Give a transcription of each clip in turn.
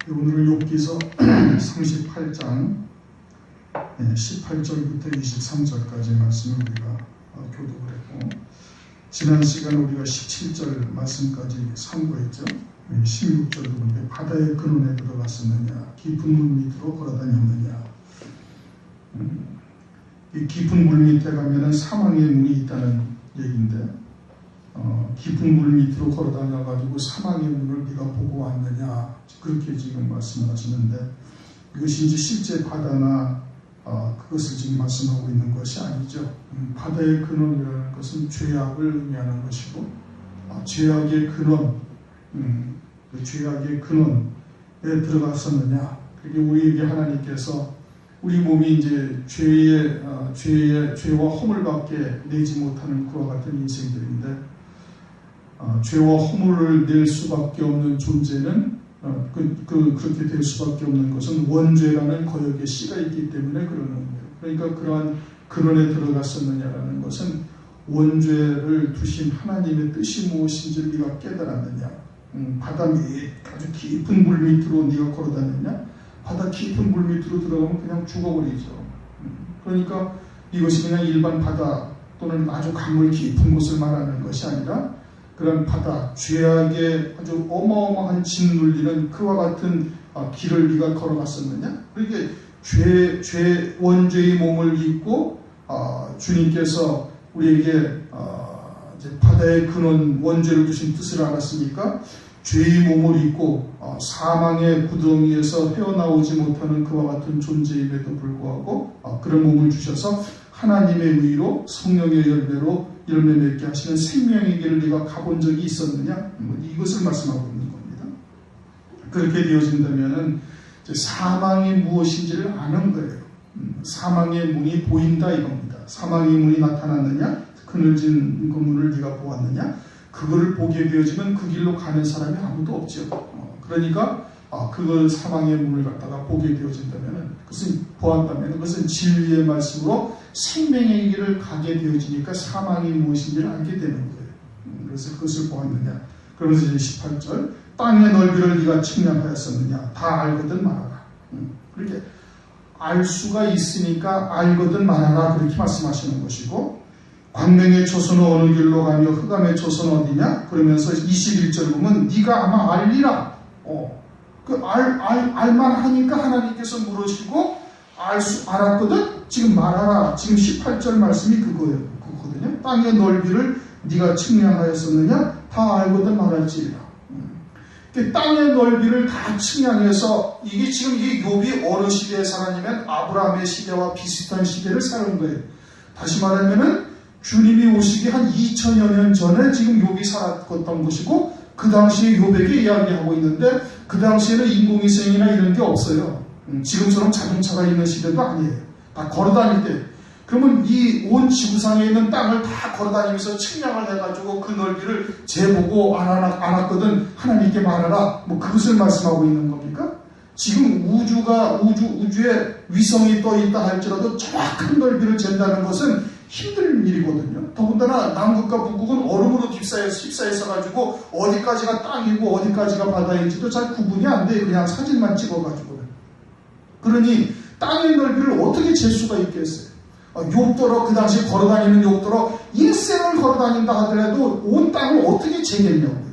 오늘은 욥기서 38장 18절부터 23절까지 말씀을 우리가 교독을 했고, 지난 시간 우리가 17절 말씀까지 참고했죠. 16절도 보니까 바다의 근원에 들어갔었느냐, 깊은 물 밑으로 걸어다녔느냐. 이 깊은 물 밑에 가면은 사망의 문이 있다는 얘기인데, 깊은 물 밑으로 걸어다녀가지고 사망의 문을 네가 보고 왔느냐, 그렇게 지금 말씀을 하시는데, 이것이 이제 실제 바다나 그것을 지금 말씀하고 있는 것이 아니죠. 바다의 근원이라는 것은 죄악을 의미하는 것이고, 죄악의 근원, 그 죄악의 근원에 들어갔었느냐. 그게 우리에게 하나님께서 우리 몸이 이제 죄와 허물밖에 내지 못하는 그와 같은 인생들인데, 죄와 허물을 낼 수밖에 없는 존재는 그렇게 될 수밖에 없는 것은 원죄라는 거역의 씨가 있기 때문에 그러는 거예요. 그러니까 그러한 근원에 들어갔었느냐라는 것은 원죄를 두신 하나님의 뜻이 무엇인지를 네가 깨달았느냐. 바다 밑 아주 깊은 물 밑으로 네가 걸어다녔냐. 바다 깊은 물 밑으로 들어가면 그냥 죽어버리죠. 그러니까 이것이 그냥 일반 바다 또는 아주 강물 깊은 곳을 말하는 것이 아니라 그런 바다, 죄악의 아주 어마어마한 짓눌리는 그와 같은 길을 네가 걸어갔었느냐? 그렇게 원죄의 몸을 입고 주님께서 우리에게 이제 바다의 근원, 원죄를 두신 뜻을 알았으니까 죄의 몸을 입고 사망의 구덩이에서 헤어나오지 못하는 그와 같은 존재임에도 불구하고 그런 몸을 주셔서 하나님의 의로 성령의 열매로 열매 맺게 하시는 생명의 길을 네가 가본 적이 있었느냐? 이것을 말씀하고 있는 겁니다. 그렇게 되어진다면 사망이 무엇인지를 아는 거예요. 사망의 문이 보인다 이겁니다. 사망의 문이 나타났느냐? 그늘진 그 문을 네가 보았느냐? 그거를 보게 되어지면 그 길로 가는 사람이 아무도 없죠. 그러니까 그걸 사망의 문을 갖다가 보게 되어진다면, 그것은 보았다면 그것은 진리의 말씀으로 생명의 길을 가게 되어지니까 사망이 무엇인지를 알게 되는 거예요. 그래서 그것을 보았느냐. 그러면서 이제 18절, 땅의 넓이를 네가 측량하였었느냐. 다 알거든 말하라. 그렇게 알 수가 있으니까 알거든 말하라, 그렇게 말씀하시는 것이고, 광명의 초소는 어느 길로 가며 흑암의 초소는 어디냐? 그러면서 21절 보면 네가 아마 알리라. 알만하니까 하나님께서 물으시고 알았거든? 지금 말하라. 지금 18절 말씀이 그거거든요. 땅의 넓이를 네가 측량하였었느냐? 다 알거든 말할지리라. 땅의 넓이를 다 측량해서 이게 지금 이 욥이 어느 시대에 살았냐면 아브라함의 시대와 비슷한 시대를 사는 거예요. 다시 말하면은 주님이 오시기 한 2000여 년 전에 지금 욥이 살았던 것이고, 그 당시에 욥에게 이야기하고 있는데, 그 당시에는 인공위성이나 이런 게 없어요. 지금처럼 자동차가 있는 시대도 아니에요. 다 걸어다닐 때. 그러면 이 온 지구상에 있는 땅을 다 걸어다니면서 측량을 해가지고 그 넓이를 재보고 알았거든 하나님께 말하라. 그것을 말씀하고 있는 겁니까? 지금 우주에 위성이 떠 있다 할지라도 정확한 넓이를 잰다는 것은 힘든 일이거든요. 더군다나 남극과 북극은 얼음으로 휩싸였어가지고 어디까지가 땅이고 어디까지가 바다인지도 잘 구분이 안 돼요. 그냥 사진만 찍어가지고는. 그러니 땅의 넓이를 어떻게 잴 수가 있겠어요? 욥더러 그 당시 걸어다니는 욥더러 일생을 걸어다닌다 하더라도 온 땅을 어떻게 재겠냐고요.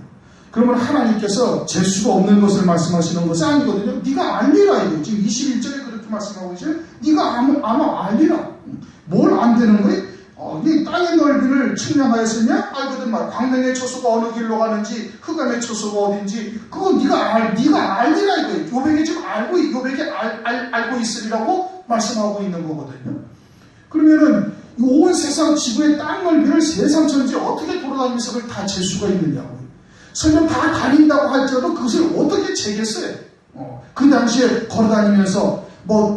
그러면 하나님께서 잴 수가 없는 것을 말씀하시는 것은 아니거든요. 네가 알리라 이거. 지금 21절에 그렇게 말씀하고 있어요. 네가 아마 알리라. 뭘 안 되는 거예요? 이 땅의 넓이를 측량하였으냐? 알거든 말. 광명의 초소가 어느 길로 가는지, 흑암의 초소가 어딘지, 그거 네가 알리라 이거예요. 욥에게 지금 알고 있으리라고 말씀하고 있는 거거든요. 그러면은 온 세상 지구의 땅 넓이를 세상 전체 어떻게 돌아다니면서 그걸 다 잴 수가 있느냐고요. 설령 다 다닌다고 할지라도 그것을 어떻게 재겠어요? 그 당시에 걸어다니면서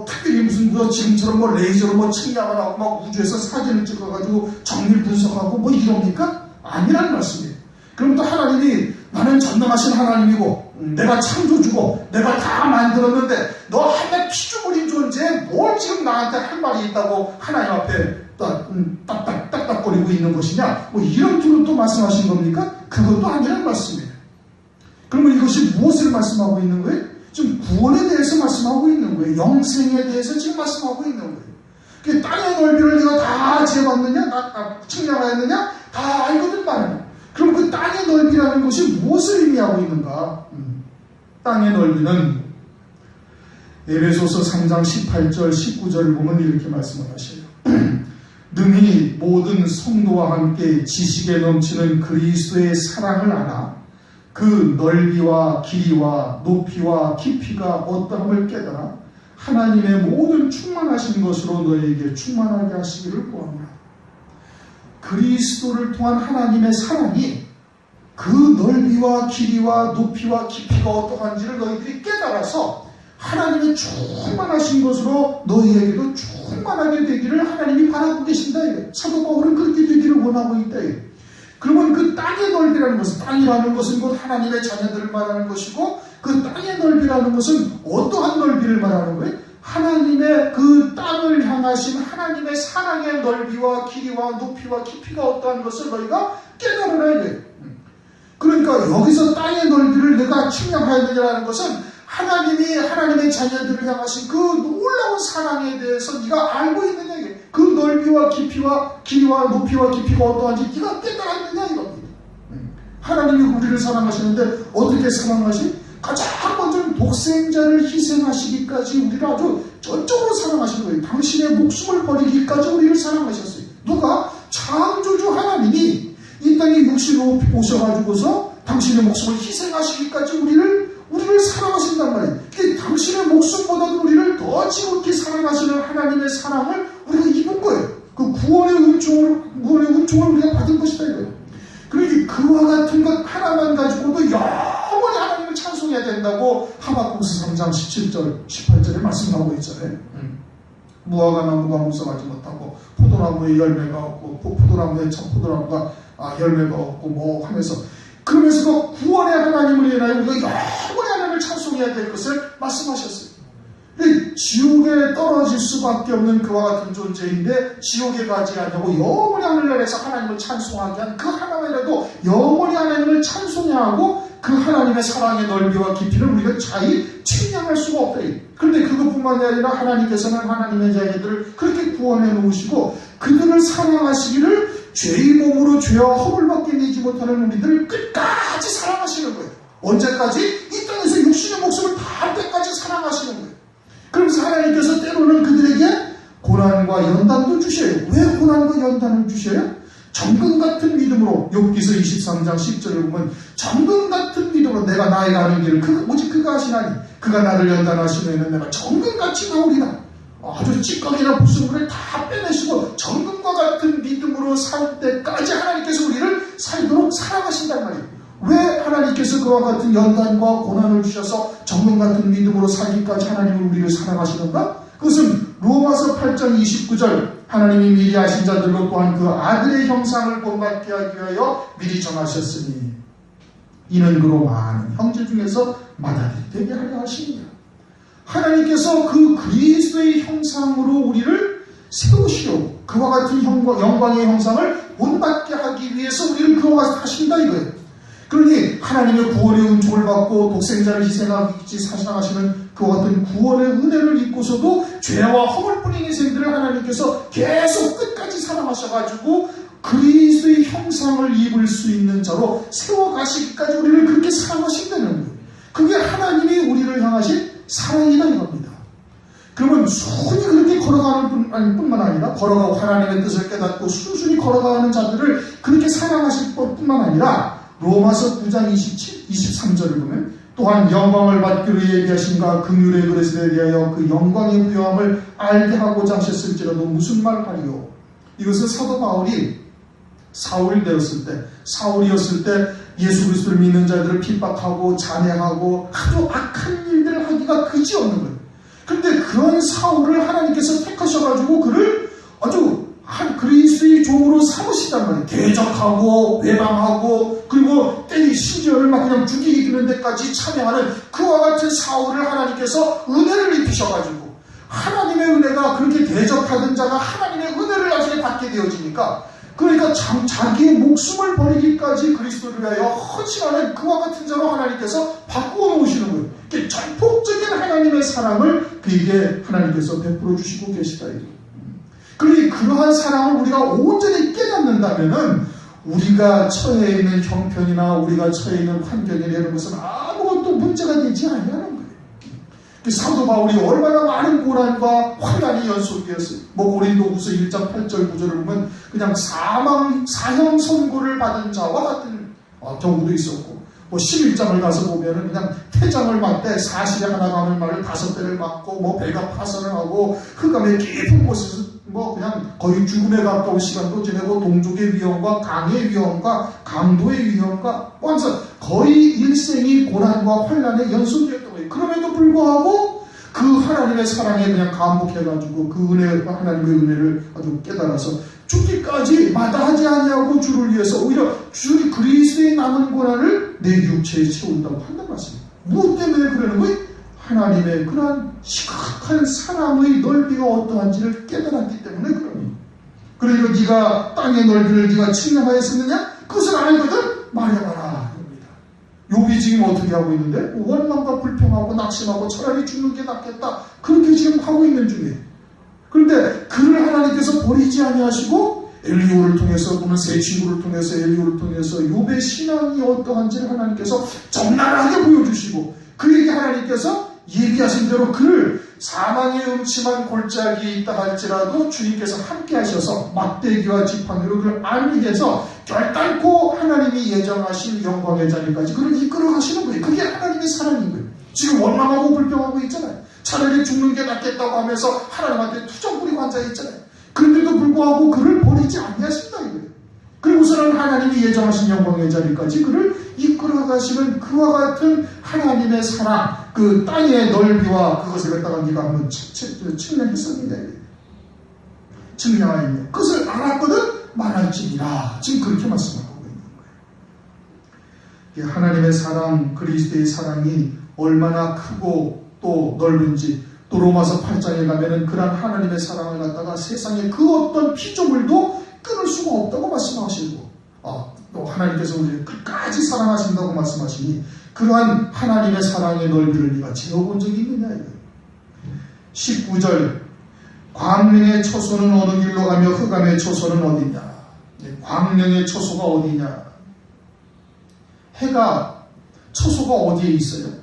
특별히 무슨 지금처럼 레이저로 측량을 하고 막 우주에서 사진을 찍어가지고 정밀 분석하고 이럽니까? 아니라는 말씀이에요. 그럼 또 하나님이 나는 전능하신 하나님이고 내가 창조주고 내가 다 만들었는데 너 하나 피조물인 존재에 뭘 지금 나한테 할 말이 있다고 하나님 앞에 딱딱거리고 있는 것이냐? 이런 투로 또 말씀하신 겁니까? 그것도 아니라는 말씀이에요. 그러면 이것이 무엇을 말씀하고 있는 거예요? 지금 구원에 대해서 말씀하고 있는 거예요. 영생에 대해서 지금 말씀하고 있는 거예요. 그 땅의 넓이를 내가 다 재봤느냐, 측량하였느냐, 다 알거든 말이야. 그럼 그 땅의 넓이라는 것이 무엇을 의미하고 있는가? 땅의 넓이는 에베소서 3장 18절 19절을 보면 이렇게 말씀을 하셔요. 능히 모든 성도와 함께 지식에 넘치는 그리스도의 사랑을 알아 그 넓이와 길이와 높이와 깊이가 어떠함을 깨달아 하나님의 모든 충만하신 것으로 너에게 충만하게 하시기를 구합니다. 그리스도를 통한 하나님의 사랑이 그 넓이와 길이와 높이와 깊이가 어떠한지를 너희들이 깨달아서 하나님의 충만하신 것으로 너희에게도 충만하게 되기를 하나님이 바라고 계신다. 사도 바울은 그렇게 되기를 원하고 있다. 그러면 그 땅의 넓이라는 것은, 땅이라는 것은 곧 하나님의 자녀들을 말하는 것이고, 그 땅의 넓이라는 것은 어떠한 넓이를 말하는 거예요? 하나님의 그 땅을 향하신 하나님의 사랑의 넓이와 길이와 높이와 깊이가 어떠한 것을 너희가 깨달아야 돼. 그러니까 여기서 땅의 넓이를 내가 측량해야 되냐는 것은 하나님이 하나님의 자녀들을 향하신 그 놀라운 사랑에 대해서 네가 알고 있느냐, 그 넓이와 깊이와 길이와 높이와 깊이가 어떠한지 네가 깨달았느냐 이겁니다. 하나님이 우리를 사랑하시는데 어떻게 사랑하시? 가장 먼저는 독생자를 희생하시기까지 우리를 아주 전적으로 사랑하시는 거예요. 당신의 목숨을 버리기까지 우리를 사랑하셨어요. 누가? 창조주 하나님이 이 땅에 육신으로 오셔가지고서 당신의 목숨을 희생하시기까지 우리를 사랑하신단 말이에요. 당신의 목숨보다도 우리를 더 지극히 사랑하시는 하나님의 사랑을 우리가 입은 거예요. 그 구원의 은총을 우리가 받은 것이다 이거예요. 그러니 그와 같은 것 하나만 가지고도 영원히 하나님을 찬송해야 된다고 하박국서 3장 17절 18절에 말씀하고 있잖아요. 무화과 나무가 무성하지 못하고 포도나무에 열매가 없고 포도나무에 참 포도나무가 열매가 없고 뭐 하면서, 그러면서도 구원의 하나님을 인하여 우리가 영원히 하나님을 찬송해야 될 것을 말씀하셨어요. 지옥에 떨어질 수밖에 없는 그와 같은 존재인데 지옥에 가지 않냐고 영원히 하늘나라에서 하나님을 찬송하게 한 그 하나만이라도 영원히 하나님을 찬송해야 하고 그 하나님의 사랑의 넓이와 깊이를 우리가 자히 측량할 수가 없다. 그런데 그것뿐만이 아니라 하나님께서는 하나님의 자녀들을 그렇게 구원해 놓으시고 그들을 사랑하시기를 죄의 몸으로 죄와 허물 받게 내지 못하는 우리들을 끝까지 사랑하시는 거예요. 언제까지? 이 땅에서 육신의 목숨을 다할 때까지 사랑하시는 거예요. 그러면서 하나님께서 때로는 그들에게 고난과 연단도 주셔요. 왜 고난과 연단을 주셔요? 정금 같은 믿음으로, 욥기서 23장 10절을 보면 정금 같은 믿음으로 내가 나의 가는 길을 오직 그가 하시나니 그가 나를 연단하시면 내가 정금같이 나오리라. 아주 찌꺼기나 부수물을 다 빼내시고 정금과 같은 믿음으로 살 때까지 하나님께서 우리를 살도록 사랑하신단 말이에요. 왜 하나님께서 그와 같은 연단과 고난을 주셔서 정금 같은 믿음으로 살기까지 하나님은 우리를 사랑하시는가? 그것은 로마서 8장 29절 하나님이 미리 아신 자들로 또한 그 아들의 형상을 본받게 하기 위하여 미리 정하셨으니 이는 그로 많은 형제 중에서 맏아들이 되게 하려 하십니다. 하나님께서 그 그리스도의 형상으로 우리를 세우시려고 그와 같은 영광의 형상을 본받게 하기 위해서 우리를 그와 같이 하신다 이거예요. 그러니 하나님의 구원의 은총을 받고 독생자를 희생하기 사랑하시는 그와 같은 구원의 은혜를 입고서도 죄와 허물 뿌린 인생들을 하나님께서 계속 끝까지 사랑하셔가지고 그리스도의 형상을 입을 수 있는 자로 세워가시기까지 우리를 그렇게 사랑하신다는 거예요. 그게 하나님이 우리를 향하신 사랑이다 이겁니다. 그러면 순히 그렇게 걸어가는 뿐만 아니라 걸어가고 하나님의 뜻을 깨닫고 순순히 걸어가는 자들을 그렇게 사랑하실 뿐만 아니라 로마서 9장 23절을 보면 또한 영광을 받기로 예비하신가 긍휼의 그릇에 대하여 그 영광의 부요함을 알게 하고자 하셨을지라도 무슨 말하리요. 이것은 사도 바울이 사울이었을 때 예수 그리스도를 믿는 자들을 핍박하고 잔해하고 아주 악한 일들을 하기가 그지없는 거예요. 그런데 그런 사울을 하나님께서 택하셔가지고 그를 아주 한 그리스도의 종으로 삼으시단 말이에요. 대적하고 외방하고 그리고 때리 심지어를 막 그냥 죽이기 드는 데까지 참여하는 그와 같은 사울을 하나님께서 은혜를 입히셔가지고 하나님의 은혜가 그렇게 대적하던 자가 하나님의 은혜를 나중에 받게 되어지니까 그러니까 자기의 목숨을 버리기까지 그리스도를 위하여 헌신하는 그와 같은 자로 하나님께서 바꾸어 놓으시는 거예요. 이렇게 전폭적인 하나님의 사랑을 그에게 하나님께서 베풀어 주시고 계시다. 그러니 그러한 사랑을 우리가 온전히 깨닫는다면은 우리가 처해 있는 형편이나 우리가 처해 있는 환경이나 이런 것은 아무것도 문제가 되지 아니하는 거예요. 사도 바울이 얼마나 많은 고난과 환난이 연속이었어요. 고린도후서 1장 8절 9절을 보면 그냥 사형 선고를 받은 자와 같은 경우도 있었고, 11장을 가서 보면은 그냥 태장을 맞대 사실에 하나 가는 말을 5배를 맞고 배가 파선을 하고 흑암의 깊은 곳에서 그냥 거의 죽음에 가까운 시간도 지내고 동족의 위험과 강의 위험과 강도의 위험과 완전 거의 일생이 고난과 환난의 연속이었던 거예요. 그럼에도 불구하고 그 하나님의 사랑에 그냥 감복해가지고 그 하나님의 은혜를 아주 깨달아서 죽기까지 마다하지 아니하고 주를 위해서 오히려 주 그리스도의 남은 고난을 내 육체에 채운다고 한단 말씀입니다. 무엇 때문에 그러는 거예요? 하나님의 그러한 시각한 사랑의 넓이가 어떠한지를 깨달았기 때문에 그러니. 그러니까 네가 땅의 넓이를 네가 측량하였었느냐? 그것을 알거든 말해봐라. 욥이 지금 어떻게 하고 있는데? 원망과 불평하고 낙심하고 차라리 죽는 게 낫겠다. 그렇게 지금 하고 있는 중이에요. 그런데 그를 하나님께서 버리지 아니하시고 엘리후를 통해서 또는 세 친구를 통해서 엘리후를 통해서 욥의 신앙이 어떠한지를 하나님께서 적나라하게 보여주시고 그에게 하나님께서 예비하신 대로 그를 사망의 음침한 골짜기에 있다 할지라도 주님께서 함께 하셔서 막대기와 지팡이로 그를 안위해서 결단코 하나님이 예정하신 영광의 자리까지 그를 이끌어 가시는 거예요. 그게 하나님의 사랑인 거예요. 지금 원망하고 불평하고 있잖아요. 차라리 죽는 게 낫겠다고 하면서 하나님한테 투정 부리고 앉아있잖아요. 그런데도 불구하고 그를 버리지 아니하신다 이거예요. 그리고서는 하나님이 예정하신 영광의 자리까지 그를 이끌어 가시는 그와 같은 하나님의 사랑, 그 땅의 넓이와 그것을 갖다가 네가 한번 측량했었느냐, 측량하였냐. 그것을 알았거든 말할지니라. 지금 그렇게 말씀하고 있는 거예요. 하나님의 사랑, 그리스도의 사랑이 얼마나 크고 또 넓은지, 또 로마서 8장에 가면은 그런 하나님의 사랑을 갖다가 세상에 그 어떤 피조물도 끊을 수가 없다고 말씀하시고, 또 하나님께서 우리를 끝까지 사랑하신다고 말씀하시니 그러한 하나님의 사랑의 넓이를 네가 재어본 적이 있느냐 이거예요. 19절 광명의 초소는 어느 길로 가며 흑암의 초소는 어디냐. 광명의 초소가 어디냐. 해가 초소가 어디에 있어요?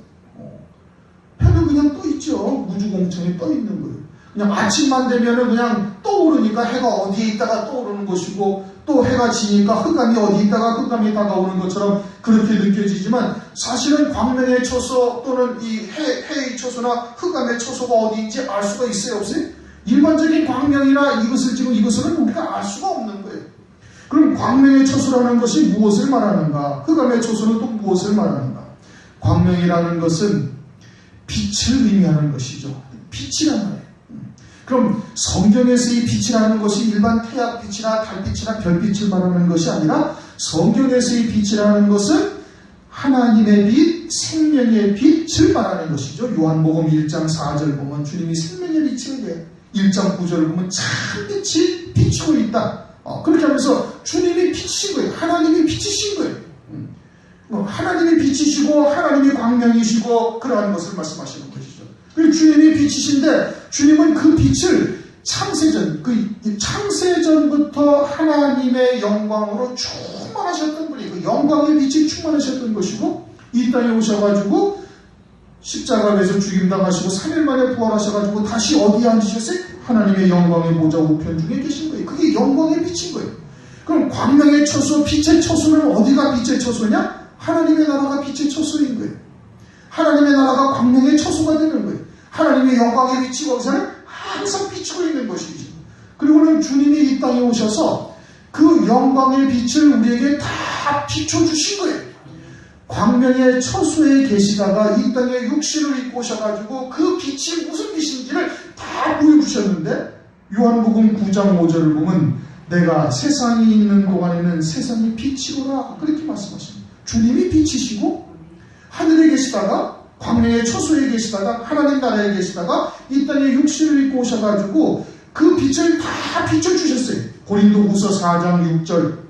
해는 그냥 떠 있죠. 우주공청에 떠 있는 거예요. 그냥 아침만 되면은 그냥 떠오르니까 해가 어디에 있다가 떠오르는 것이고, 또 해가 지니까 흑암이 어디 있다가 흑암이 다가오는 것처럼 그렇게 느껴지지만, 사실은 광명의 초소 또는 이 해의 초소나 흑암의 초소가 어디인지 알 수가 있어요, 없어요? 일반적인 광명이나 이것은 우리가 알 수가 없는 거예요. 그럼 광명의 초소라는 것이 무엇을 말하는가? 흑암의 초소는 또 무엇을 말하는가? 광명이라는 것은 빛을 의미하는 것이죠. 빛이란 말이에요. 그럼 성경에서 이 빛이라는 것이 일반 태양빛이나 달빛이나 별빛을 말하는 것이 아니라, 성경에서 이 빛이라는 것은 하나님의 빛, 생명의 빛을 말하는 것이죠. 요한복음 1장 4절 보면 주님이 생명의 빛인데 1장 9절을 보면 참빛이 비추고 있다. 그렇게 하면서 주님이 빛이신 거예요. 하나님이 빛이신 거예요. 하나님이 빛이시고 하나님이 광명이시고 그러한 것을 말씀하시는 것이죠. 주님이 빛이신데, 주님은 그 빛을 창세전부터 하나님의 영광으로 충만하셨던 분이, 그 영광의 빛이 충만하셨던 것이고, 이 땅에 오셔가지고 십자가에서 죽임당하시고 3일 만에 부활하셔가지고 다시 어디에 앉으셨어요? 하나님의 영광의 보좌 우편 중에 계신 거예요. 그게 영광의 빛인 거예요. 그럼 광명의 초소, 빛의 초소는 어디가 빛의 초소냐? 하나님의 나라가 빛의 초소인 거예요. 하나님의 나라가 광명의 초소가 되는 거예요. 하나님의 영광의 빛이 거기서는 항상 비추고 있는 것이죠. 그리고는 주님이 이 땅에 오셔서 그 영광의 빛을 우리에게 다 비춰주신 거예요. 광명의 초소에 계시다가 이 땅에 육신을 입고 오셔가지고 그 빛이 무슨 빛인지를 다 보여주셨는데, 요한복음 9장 5절을 보면 내가 세상에 있는 동안에는 세상이 빛이구나 그렇게 말씀하십니다. 주님이 빛이시고 하늘에 계시다가 광명의 초소에 계시다가 하나님 나라에 계시다가 이 땅에 육신을 입고 오셔가지고 그 빛을 다 비춰주셨어요. 고린도후서 4장 6절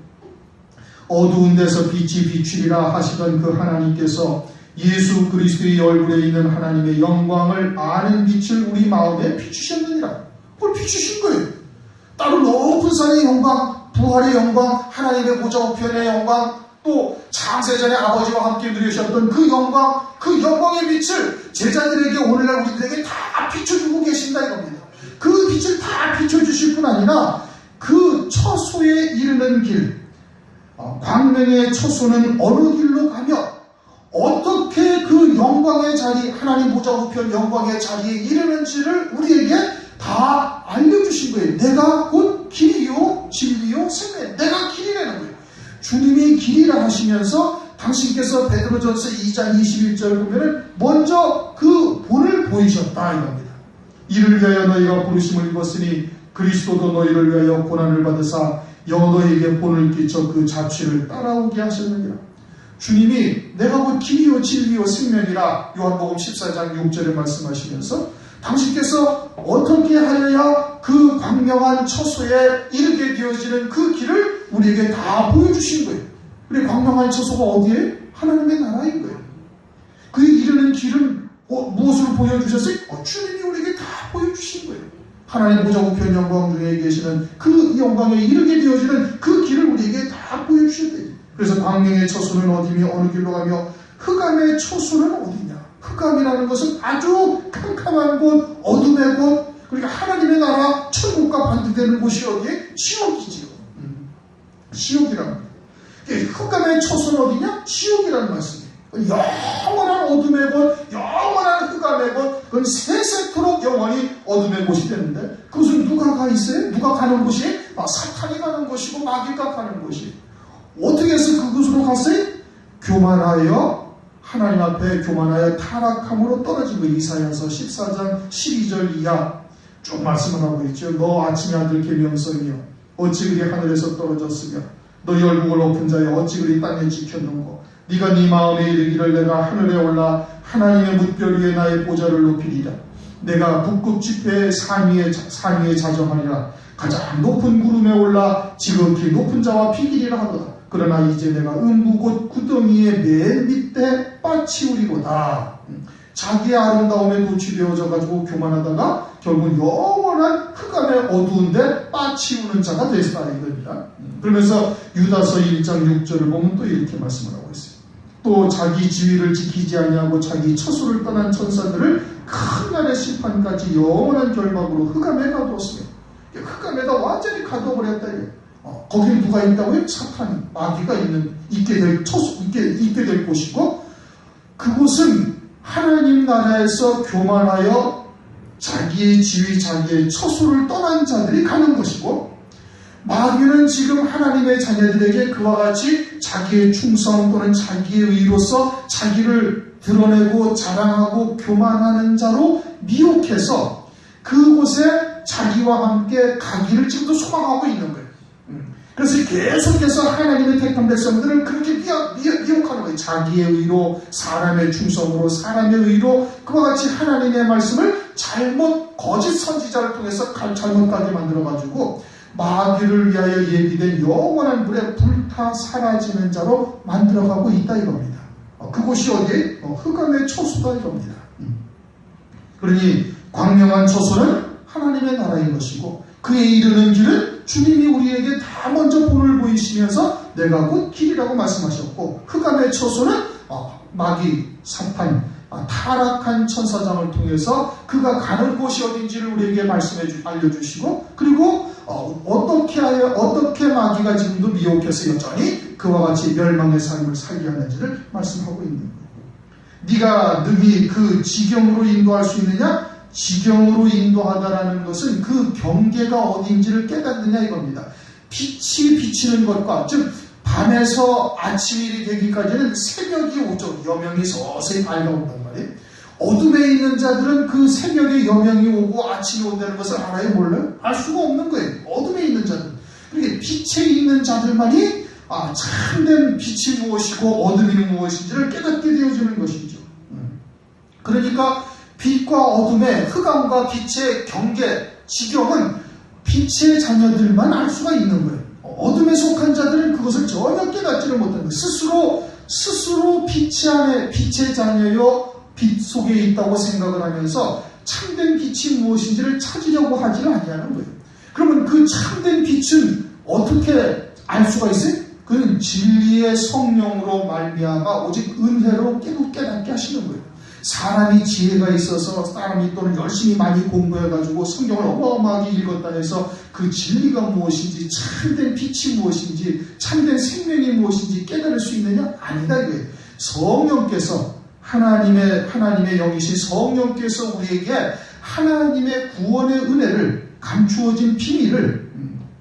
어두운 데서 빛이 비추리라 하시던 그 하나님께서 예수 그리스도의 얼굴에 있는 하나님의 영광을 아는 빛을 우리 마음에 비추셨느니라. 그걸 비추신 거예요. 따로 높은 산의 영광, 부활의 영광, 하나님의 보좌 우편의 영광, 또 창세전에 아버지와 함께 누리셨던 그 영광, 그 영광의 빛을 제자들에게 오늘날 우리들에게 다 비춰주고 계신다 이겁니다. 그 빛을 다 비춰주실 뿐 아니라 그 처소에 이르는 길, 광명의 처소는 어느 길로 가며 어떻게 그 영광의 자리, 하나님 보좌 우편 영광의 자리에 이르는지를 우리에게 다 알려주신 거예요. 내가 곧 길이요 진리요 생명, 내가 길이라는 거예요. 주님이 길이라 하시면서 당신께서 베드로전서 2장 21절 보면은 먼저 그 본을 보이셨다 이겁니다. 이를 위하여 너희가 부르심을 입었으니 그리스도도 너희를 위하여 고난을 받으사 너희에게 본을 끼쳐 그 자취를 따라오게 하셨느니라. 주님이 내가 곧 길이요 진리요 생명이라 요한복음 14장 6절에 말씀하시면서 당신께서 어떻게 하여야 그 광명한 처소에 이르게 되어지는 그 길을 우리에게 다 보여주신 거예요. 그래, 광명한 처소가 어디에? 하나님의 나라인 거예요. 그에 이르는 길은 무엇으로 보여주셨어요? 주님이 우리에게 다 보여주신 거예요. 하나님 보좌 우편 영광 중에 계시는 그 영광에 이르게 되어지는 그 길을 우리에게 다 보여주셨대요. 그래서 광명의 처소는 어디며 어느 길로 가며 흑암의 처소는 어디냐? 흑암이라는 것은 아주 캄캄한 곳, 어둠의 곳, 그러니까 하나님의 나라 천국과 반대되는 곳이 어디에? 지옥이지요. 지옥이라는 거예요. 흑암의 처소는 어디냐? 지옥이라는 말씀이에요. 영원한 어둠의 곳, 영원한 흑암의 곳, 그건 세세토록 영원히 어둠의 곳이 되는데 그것은 누가 가 있어요? 누가 가는 곳이? 사탄이 가는 곳이고 마귀가 가는 곳이에요. 어떻게 해서 그곳으로 갔어요? 교만하여 하나님 앞에 교만하여 타락함으로 떨어진 거. 이사야서 14장 12절 이하 쭉 말씀을 하고 있죠. 너 아침의 아들 계명성이여 어찌 그리 하늘에서 떨어졌으며 너희 얼굴을 높은 자여 어찌 그리 땅에 지켰는고 네가 네 마음에 이르기를 내가 하늘에 올라 하나님의 뭇별 위에 나의 보좌를 높이리라. 내가 북극 지폐의 산 위에 자정하리라. 가장 높은 구름에 올라 지극히 높은 자와 비기리라 하도다. 그러나 이제 내가 음부 곧 구덩이의 맨 밑에 빠치우리로다. 자기의 아름다움에 노출되어져 가지고 교만하다가 결국 영원한 흑암의 어두운데 빠치우는 자가 됐다 이겁니다. 그러면서 유다서 1장 6절을 보면 또 이렇게 말씀을 하고 있어요. 또 자기 지위를 지키지 아니하고 자기 처소를 떠난 천사들을 큰 날의 심판까지 영원한 결박으로 흑암에 가두었으며, 흑암에다 완전히 가둬버렸다 이거예요. 거기에 누가 있다고요? 사탄이, 마귀가 있게 될 곳이고, 그곳은 하나님 나라에서 교만하여 자기의 지위, 자기의 처소를 떠난 자들이 가는 것이고, 마귀는 지금 하나님의 자녀들에게 그와 같이 자기의 충성 또는 자기의 의로서 자기를 드러내고 자랑하고 교만하는 자로 미혹해서 그곳에 자기와 함께 가기를 지금도 소망하고 있는 거예요. 그래서 계속해서 하나님의 택한 백성들을 그렇게 미혹하는 거예요. 자기의 의로, 사람의 충성으로, 사람의 의로 그와 같이 하나님의 말씀을 거짓 선지자를 통해서 잘못 가게 만들어가지고 마귀를 위하여 예비된 영원한 불에 불타 사라지는 자로 만들어가고 있다 이겁니다. 그곳이 어디에? 흑암의 처소다 이겁니다. 그러니 광명한 처소는 하나님의 나라인 것이고 그에 이르는 길은 주님이 우리에게 다 먼저 본을 보이시면서 내가 곧 길이라고 말씀하셨고, 흑암의 처소는 마귀, 사탄, 타락한 천사장을 통해서 그가 가는 곳이 어딘지를 우리에게 알려주시고, 그리고 어떻게 마귀가 지금도 미혹해서 여전히 그와 같이 멸망의 삶을 살게 하는지를 말씀하고 있는 거예요. 네가 능히 그 지경으로 인도할 수 있느냐? 지경으로 인도하다라는 것은 그 경계가 어딘지를 깨닫느냐 이겁니다. 빛이 비치는 것과, 즉 밤에서 아침일이 되기까지는 새벽이 오죠. 여명이 서서히 밝아온단 말이에요. 어둠에 있는 자들은 그 새벽에 여명이 오고 아침이 온다는 것을 알아요? 몰라요? 알 수가 없는 거예요. 어둠에 있는 자들. 그러니까 빛에 있는 자들만이 참된 빛이 무엇이고 어둠이 무엇인지를 깨닫게 되어주는 것이죠. 그러니까 빛과 어둠의, 흑암과 빛의 경계, 지경은 빛의 자녀들만 알 수가 있는 거예요. 어둠에 속한 자들은 그것을 전혀 깨닫지를 못하는 거예요. 스스로 스스로 빛의 자녀요 빛 속에 있다고 생각을 하면서 참된 빛이 무엇인지를 찾으려고 하지는 아니하는 거예요. 그러면 그 참된 빛은 어떻게 알 수가 있어요? 그는 진리의 성령으로 말미암아 오직 은혜로 깨닫게 하시는 거예요. 사람이 지혜가 있어서 사람이 또는 열심히 많이 공부해가지고 성경을 어마어마하게 읽었다 해서 그 진리가 무엇인지 참된 빛이 무엇인지 참된 생명이 무엇인지 깨달을 수 있느냐? 아니다 이거예요. 성령께서 하나님의 영이신 성령께서 우리에게 하나님의 구원의 은혜를 감추어진 비밀을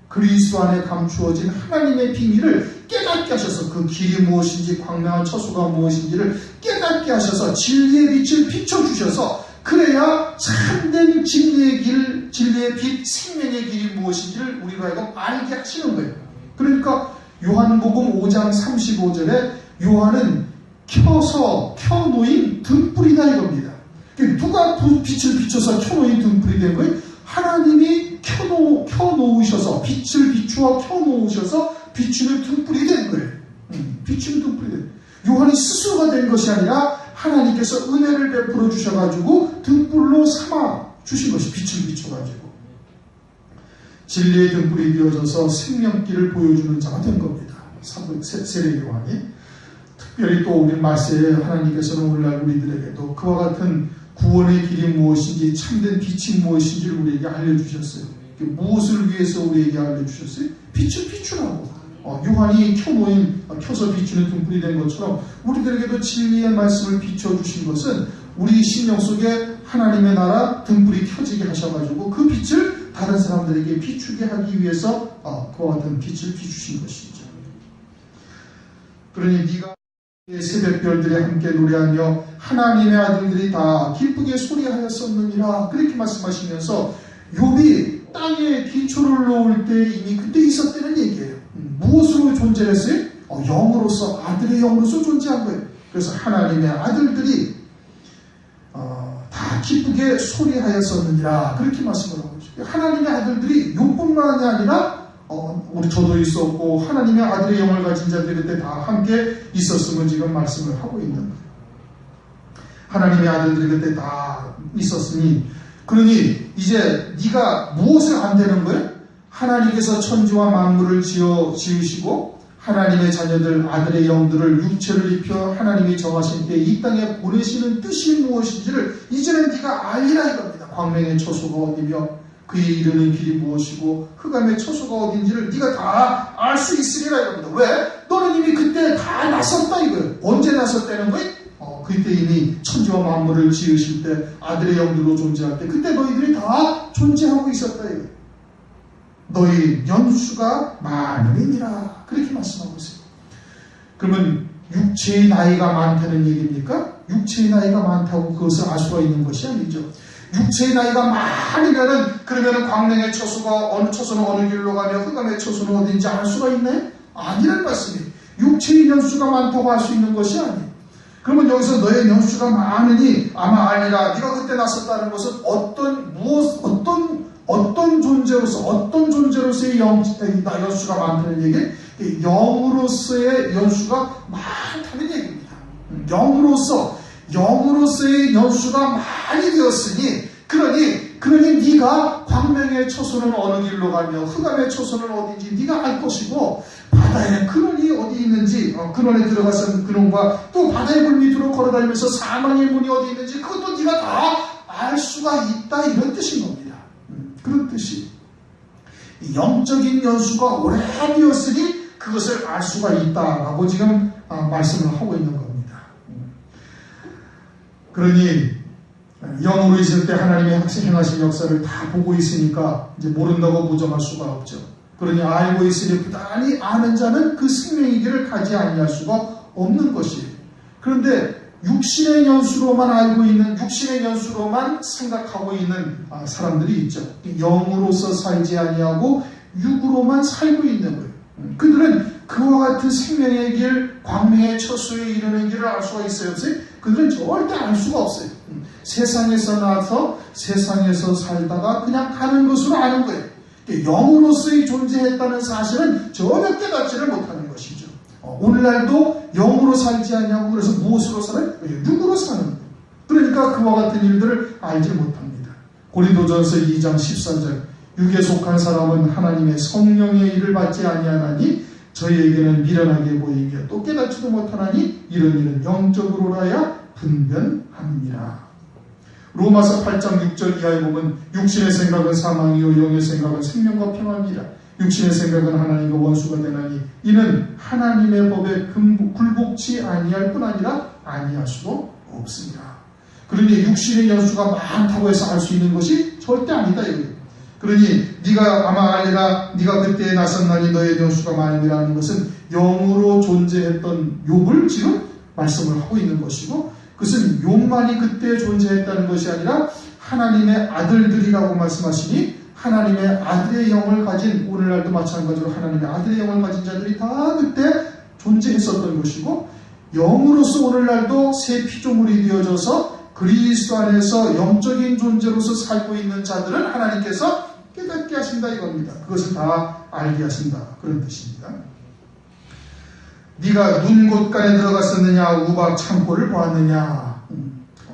그리스도 안에 감추어진 하나님의 비밀을 깨닫게 하셔서 그 길이 무엇인지 광명한 처소가 무엇인지를 깨닫게 하셔서 진리의 빛을 비춰주셔서 그래야 참된 진리의 길, 진리의 빛, 생명의 길이 무엇인지를 우리로 하여금 알게 하시는 거예요. 그러니까 요한복음 5장 35절에 요한은 켜놓인 등불이다 이겁니다. 누가 빛을 비춰서 켜놓인 등불이 된 거예요? 하나님이 켜놓으셔서 빛을 비추어 켜놓으셔서 비추는 등불이 된 거예요. 비추는 등불이 된 거예요. 요한이 스스로가 된 것이 아니라 하나님께서 은혜를 베풀어 주셔가지고 등불로 삼아 주신 것이 빛을 비춰가지고 진리의 등불이 되어져서 생명길을 보여주는 자가 된 겁니다. 세례 요한이. 특별히 또 우리 말세에 하나님께서는 오늘날 우리들에게도 그와 같은 구원의 길이 무엇인지 참된 빛이 무엇인지를 우리에게 알려주셨어요. 무엇을 위해서 우리에게 알려주셨어요? 빛을 비추라고. 요한이 켜서 비추는 등불이 된 것처럼 우리들에게도 진리의 말씀을 비춰주신 것은 우리 심령 속에 하나님의 나라 등불이 켜지게 하셔가지고 그 빛을 다른 사람들에게 비추게 하기 위해서 그와 같은 빛을 비추신 것이죠. 그러니 네가 새벽별들이 함께 노래하며 하나님의 아들들이 다 기쁘게 소리하였었느니라 그렇게 말씀하시면서 욥이 땅에 기초를 놓을 때 이미 그때 있었다는 얘기예요. 무엇으로 존재했어요? 영으로서 아들의 영으로서 존재한 거예요. 그래서 하나님의 아들들이 다 기쁘게 소리하였었느니라 그렇게 말씀을 하고 있어요. 하나님의 아들들이 욥뿐만이 아니라 저도 있었고 하나님의 아들의 영을 가진 자들이 그때 다 함께 있었음을 지금 말씀을 하고 있는 거예요. 하나님의 아들들이 그때 다 있었으니 그러니 이제 네가 무엇을 안 되는 거예요? 하나님께서 천지와 만물을 지으시고 하나님의 자녀들 아들의 영들을 육체를 입혀 하나님이 정하신 때 이 땅에 보내시는 뜻이 무엇인지를 이제는 네가 알리라 이겁니다. 광명의 처소가 어디며 그에 이르는 길이 무엇이고 흑암의 처소가 어딘지를 네가 다 알 수 있으리라 이겁니다. 왜? 너는 이미 그때 다 나섰다 이거예요. 언제 나섰다는 거예요? 그때 이미 천지와 만물을 지으실 때 아들의 영들로 존재할 때 그때 너희들이 다 존재하고 있었다 이거예요. 너희 연수가 많으니라 그렇게 말씀하고 있어요. 그러면 육체의 나이가 많다는 얘기입니까? 육체의 나이가 많다고 그것을 알 수가 있는 것이 아니죠. 육체의 나이가 많으면은 그러면은 광명의 처소가 어느 처소는 어느 길로 가며 흑암의 처소는 어딘지 알 수가 있나요? 아니란 말씀이에요. 육체의 연수가 많다고 할 수 있는 것이 아니에요. 그러면 여기서 너의 연수가 많으니 아마 알리라. 네가 그때 나섰다는 것은 어떤 존재로서의 연수가 많다는 얘기? 영으로서의 연수가 많다는 얘기입니다. 영으로서의 연수가 많이 되었으니 그러니 네가 광명의 처소는 어느 길로 가며 흑암의 처소는 어딘지 네가 알 것이고 바다에 근원이 어디 있는지 근원에 들어가서 근원과 또 바다의 물 밑으로 걸어다니면서 사망의 문이 어디 있는지 그것도 네가 다 알 수가 있다 이런 뜻인 겁니다. 그런 뜻이 영적인 연수가 오래되었으니 그것을 알 수가 있다라고 지금 말씀을 하고 있는 겁니다. 그러니 영으로 있을 때 하나님의 행하신 역사를 다 보고 있으니까 이제 모른다고 부정할 수가 없죠. 그러니 알고 있으니 부단히 아는 자는 그 생명의 길을 가지 아니할 수가 없는 것이에요. 그런데 육신의 연수로만 알고 있는, 육신의 연수로만 생각하고 있는 사람들이 있죠. 영으로서 살지 아니하고 육으로만 살고 있는 거예요. 그들은 그와 같은 생명의 길, 광명의 처소에 이르는 길을 알 수가 있어요, 없어요? 그들은 절대 알 수가 없어요. 세상에서 나서 세상에서 살다가 그냥 가는 것으로 아는 거예요. 영으로서의 존재했다는 사실은 전혀 깨닫지를 못하는 것이죠. 오늘날도 영으로 살지 않냐고. 그래서 무엇으로 살아요? 육으로 사는 거예요. 그러니까 그와 같은 일들을 알지 못합니다. 고린도전서 2장 14절 육에 속한 사람은 하나님의 성령의 일을 받지 아니하나니 저희에게는 미련하게 보이며 또 깨닫지도 못하나니 이런 일은 영적으로라야 분별합니다. 로마서 8장 6절 이하에 보면 육신의 생각은 사망이요 영의 생각은 생명과 평안이라. 육신의 생각은 하나님과 원수가 되나니 이는 하나님의 법에 굴복치 아니할 뿐 아니라 아니할 수도 없습니다. 그러니 육신의 연수가 많다고 해서 알 수 있는 것이 절대 아니다 이거예요. 그러니 네가 아마 알리라 네가 그때에 나섰나니 너의 연수가 많으니라는 것은 영으로 존재했던 욥을 지금 말씀을 하고 있는 것이고, 그것은 욥만이 그때 존재했다는 것이 아니라 하나님의 아들들이라고 말씀하시니 하나님의 아들의 영을 가진, 오늘날도 마찬가지로 하나님의 아들의 영을 가진 자들이 다 그때 존재했었던 것이고, 영으로서 오늘날도 새 피조물이 되어져서 그리스도 안에서 영적인 존재로서 살고 있는 자들은 하나님께서 깨닫게 하신다 이겁니다. 그것을 다 알게 하신다 그런 뜻입니다. 네가 눈곳간에 들어갔었느냐 우박 창고를 보았느냐.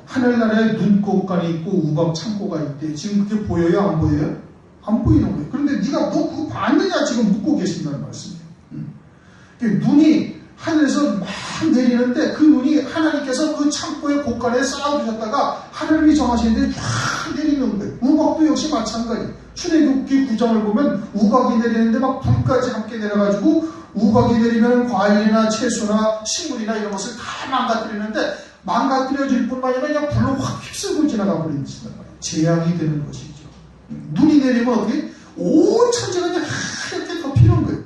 하늘나라에 눈꽃간이 있고 우박 창고가 있대. 지금 그게 보여요 안 보여요? 안 보이는 거예요. 그런데 네가 너 그거 봤느냐 지금 묻고 계신다는 말씀이에요. 눈이 하늘에서 막 내리는데 그 눈이 하나님께서 그 창고의 곳간에 쌓아두셨다가 하나님이 정하시는데 쫙 내리는 거예요. 우박도 역시 마찬가지예요. 출애굽기 9장을 보면 우박이 내리는데 막 불까지 함께 내려가지고 우박이 내리면 과일이나 채소나 식물이나 이런 것을 다 망가뜨리는데 망가뜨려질 뿐만 아니라 그냥 불로 확 휩쓸고 지나가 버리는 것이다. 재앙이 되는 것이죠. 눈이 내리면 어떻게? 온 천지가 그냥 하얗게 덮이는 거예요.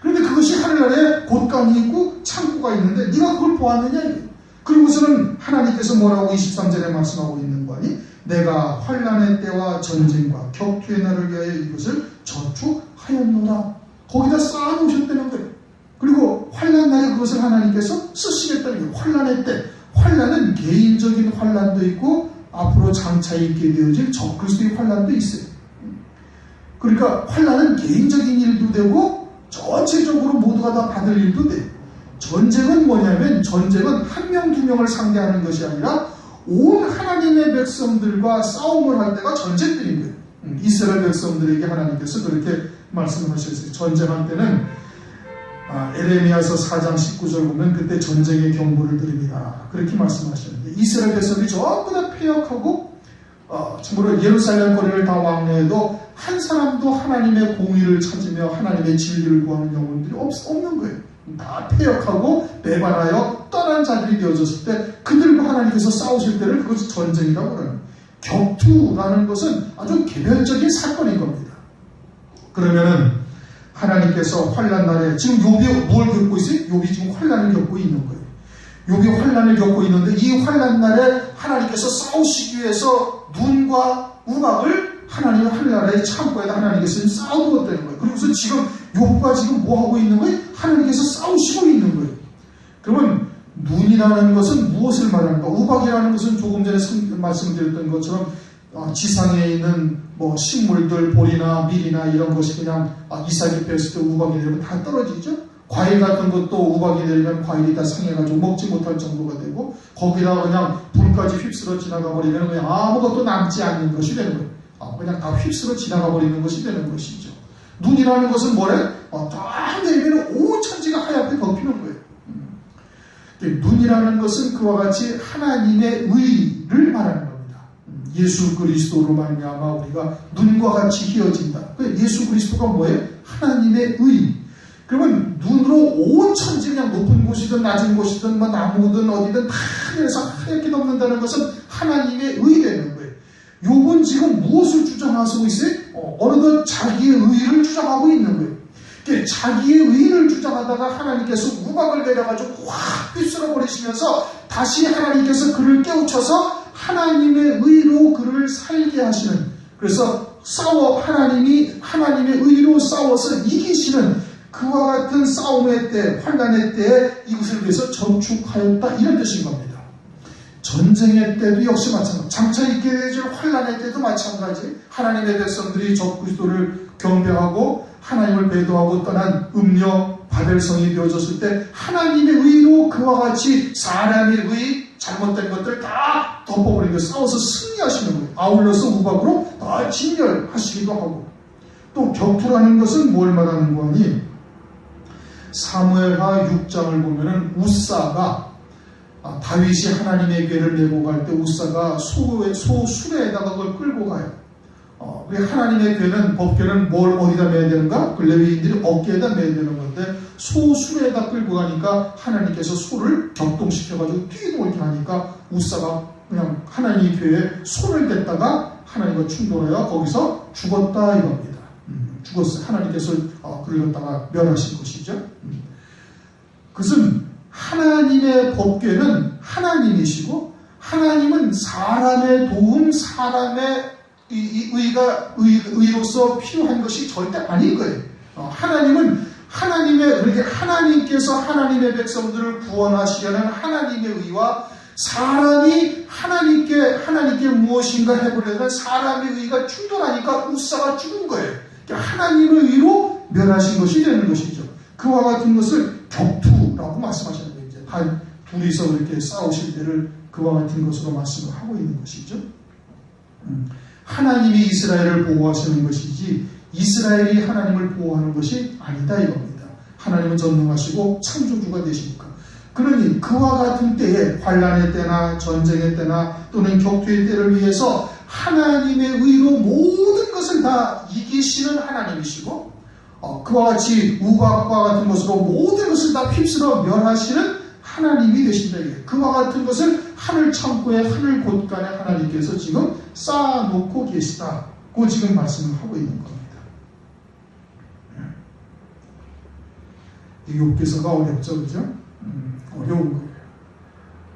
그런데 그것이 하늘나라에 곳간이 있고 창고가 있는데 네가 그걸 보았느냐? 그리고서는 하나님께서 뭐라고 23절에 말씀하고 있는 거 아니? 내가 환난의 때와 전쟁과 격투의 날을 위하여 이것을 저축하였노라. 거기다 쌓아놓으셨다는 거예요. 그리고 환난 날에 그것을 하나님께서 쓰시겠다는 거예요. 환난의 때. 환난은 개인적인 환난도 있고 앞으로 장차 있게 되어질 적그리스도의 환난도 있어요. 그러니까 환난은 개인적인 일도 되고 전체적으로 모두가 다 받을 일도 돼요. 전쟁은 뭐냐면 전쟁은 한 명, 두 명을 상대하는 것이 아니라 온 하나님의 백성들과 싸움을 할 때가 전쟁들인 거예요. 이스라엘 백성들에게 하나님께서 그렇게 말씀을 하셨어요. 전쟁할 때는 에레미야서 4장 19절 보면 그때 전쟁의 경보를 드립니다. 그렇게 말씀하셨는데 이스라엘 백성들이 전부 다 패역하고 참으로 예루살렘 거리를 다 왕래해도 한 사람도 하나님의 공의를 찾으며 하나님의 진리를 구하는 영혼들이 없는 거예요. 다 패역하고 배반하여 떠난 자들이 되어졌을 때 그들과 하나님께서 싸우실 때를 그것을 전쟁이라고 그래요. 격투라는 것은 아주 개별적인 사건인 겁니다. 그러면은 하나님께서 환난 날에 지금 욥이 뭘 겪고 있어요? 욥이 지금 환난을 겪고 있는 거예요. 욥이 환난을 겪고 있는데 이 환난 날에 하나님께서 싸우시기 위해서 눈과 우박을 하나님의 하늘나라의 창고에다 하나님께서 쌓아두었다는 거예요. 그러면서 지금 욥과 지금 뭐 하고 있는 거예요? 하나님께서 싸우시고 있는 거예요. 그러면 눈이라는 것은 무엇을 말하는가? 우박이라는 것은 조금 전에 말씀드렸던 것처럼 지상에 있는 뭐 식물들, 보리나 밀이나 이런 것이 그냥 이삭이 뺐을 때 우박이 내리면 다 떨어지죠. 과일 같은 것도 우박이 내리면 과일이 다 상해가지고 먹지 못할 정도가 되고 거기다가 그냥 불까지 휩쓸어 지나가 버리면 그냥 아무것도 남지 않는 것이 되는 거예요. 그냥 다 휩쓸어 지나가 버리는 것이 되는 것이죠. 눈이라는 것은 뭐래? 쫙 내리면 온 천지가 하얗게 덮이는 거예요. 눈이라는 것은 그와 같이 하나님의 의를 말하는 겁니다. 예수 그리스도로 말미암아 우리가 눈과 같이 희어진다. 예수 그리스도가 뭐예요? 하나님의 의. 그러면 눈으로 온 천지 그냥 높은 곳이든 낮은 곳이든 뭐 나무든 어디든 다 하늘에서 하얗게 덮는다는 것은 하나님의 의되는 거예요. 욥은 지금 무엇을 주장하고 있어요? 어느덧 자기의 의를 주장하고 있는 거예요. 자기의 의를 주장하다가 하나님께서 우박을 내려가지고 확 휩쓸어 버리시면서 다시 하나님께서 그를 깨우쳐서 하나님의 의로 그를 살게 하시는, 그래서 하나님의 의로 싸워서 이기시는 그와 같은 싸움의 때, 환난의 때에 이것을 위해서 저축하였다 이런 뜻인 겁니다. 전쟁의 때도 역시 마찬가지, 장차 있게 되질 환난의 때도 마찬가지. 하나님의 백성들이 적그리스도를 경배하고 하나님을 배도하고 떠난 음력 바벨성이 되어졌을 때 하나님의 의로 그와 같이 사람의 의, 잘못된 것들 다 덮어버리고 싸워서 승리하시는 거예요. 아울러서 우박으로 다 진멸하시기도 하고, 또 격투라는 것은 뭘 말하는 거니? 사무엘하 6장을 보면은 우사가 다윗이 하나님의 궤를 메고 갈 때 우사가 소수레에다가 그걸 끌고 가요. 우리 하나님의 궤는, 법궤는 뭘 어디다 매야 되는가? 그 레위인들이 어깨에다 매야 되는 건데 소수레에다 끌고 가니까 하나님께서 소를 격동시켜가지고 뛰놀게 하니까 우사가 그냥 하나님의 궤에 손을 댔다가 하나님과 충돌하여 거기서 죽었다 이겁니다. 죽었어요. 하나님께서 그를 갖다가 멸하신 것이죠. 그것은 하나님의 법궤는 하나님이시고, 하나님은 사람의 도움, 사람의 의로서 필요한 것이 절대 아닌 거예요. 그렇게 하나님께서 하나님의 백성들을 구원하시려는 하나님의 의와 사람이 하나님께 무엇인가 해보려는 사람의 의가 충돌하니까 우사가 죽은 거예요. 그러니까 하나님의 의로 멸하신 것이 되는 것이죠. 그와 같은 것을 격투라고 말씀하시는 거예요. 이제 둘이서 이렇게 싸우실 때를 그와 같은 것으로 말씀을 하고 있는 것이죠. 하나님이 이스라엘을 보호하시는 것이지 이스라엘이 하나님을 보호하는 것이 아니다 이겁니다. 하나님은 전능하시고 창조주가 되시니까. 그러니 그와 같은 때에, 환난의 때나 전쟁의 때나 또는 격투의 때를 위해서 하나님의 의로 모든 것을 다 이기시는 하나님이시고, 그와 같이 우박과 같은 것으로 모든 것을 다 휩쓸어 멸하시는 하나님이 되신다. 그와 같은 것을 하늘 창고에, 하늘 곳간에 하나님께서 지금 쌓아놓고 계시다고 지금 말씀을 하고 있는 겁니다. 이 욥기서가 어렵죠, 그죠? 어려운 거예요.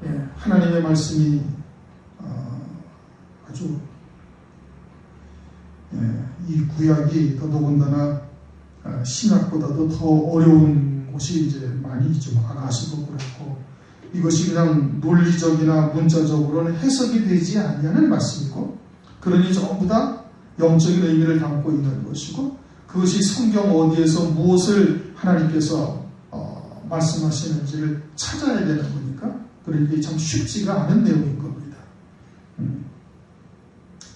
예, 하나님의 말씀이 아주 이 구약이 더더군다나 신약보다도 더 어려운 곳이 이제 많이 있죠. 아가서도 그렇고, 이것이 그냥 논리적이나 문자적으로는 해석이 되지 않냐는 말씀이고, 그러니 전부 다 영적인 의미를 담고 있는 것이고, 그것이 성경 어디에서 무엇을 하나님께서 말씀하시는지를 찾아야 되는 거니까, 그러니까 참 쉽지가 않은 내용인 겁니다.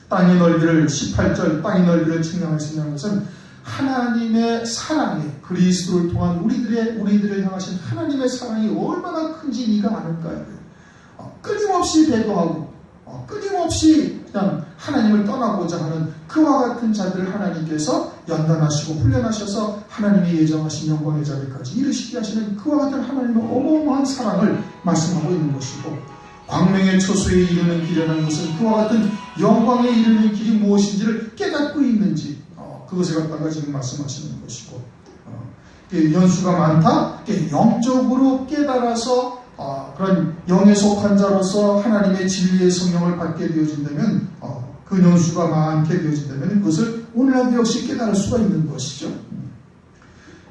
땅의 넓이를, 18절 땅의 넓이를 측량하시는 것은 하나님의 사랑이, 그리스도를 통한 우리들을 향하신 하나님의 사랑이 얼마나 큰지 네가 아는가. 끊임없이 배도하고 끊임없이 그냥 하나님을 떠나고자 하는 그와 같은 자들을 하나님께서 연단하시고 훈련하셔서 하나님이 예정하신 영광의 자리까지 이르시게 하시는 그와 같은 하나님의 어마어마한 사랑을 말씀하고 있는 것이고, 광명의 처소에 이르는 길이라는 것은 그와 같은 영광에 이르는 길이 무엇인지를 깨닫고 있는지, 그것을 갖다가 지금 말씀하시는 것이고, 연수가 많다, 영적으로 깨달아서 그런 영에 속한 자로서 하나님의 진리의 성령을 받게 되어진다면, 그 연수가 많게 되어진다면 그것을 오늘날도 역시 깨달을 수가 있는 것이죠.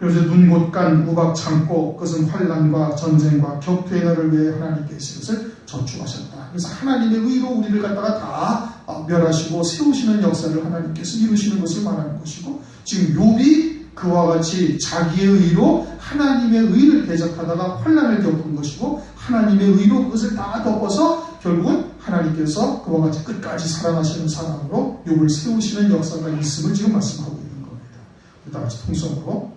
그래서 눈곳간 우박 참고, 그것은 환난과 전쟁과 격투의 날을 위해 하나님께서 이것을 저축하셨다. 그래서 하나님의 의로 우리를 갖다가 다 멸하시고 세우시는 역사를 하나님께서 이루시는 것을 말하는 것이고, 지금 욥이 그와 같이 자기의 의로 하나님의 의를 대적하다가 환난을 겪은 것이고, 하나님의 의로 그것을 다 덮어서 결국은 하나님께서 그와 같이 끝까지 사랑하시는 사람으로 욥을 세우시는 역사가 있음을 지금 말씀하고 있는 겁니다. 다 같이 통성으로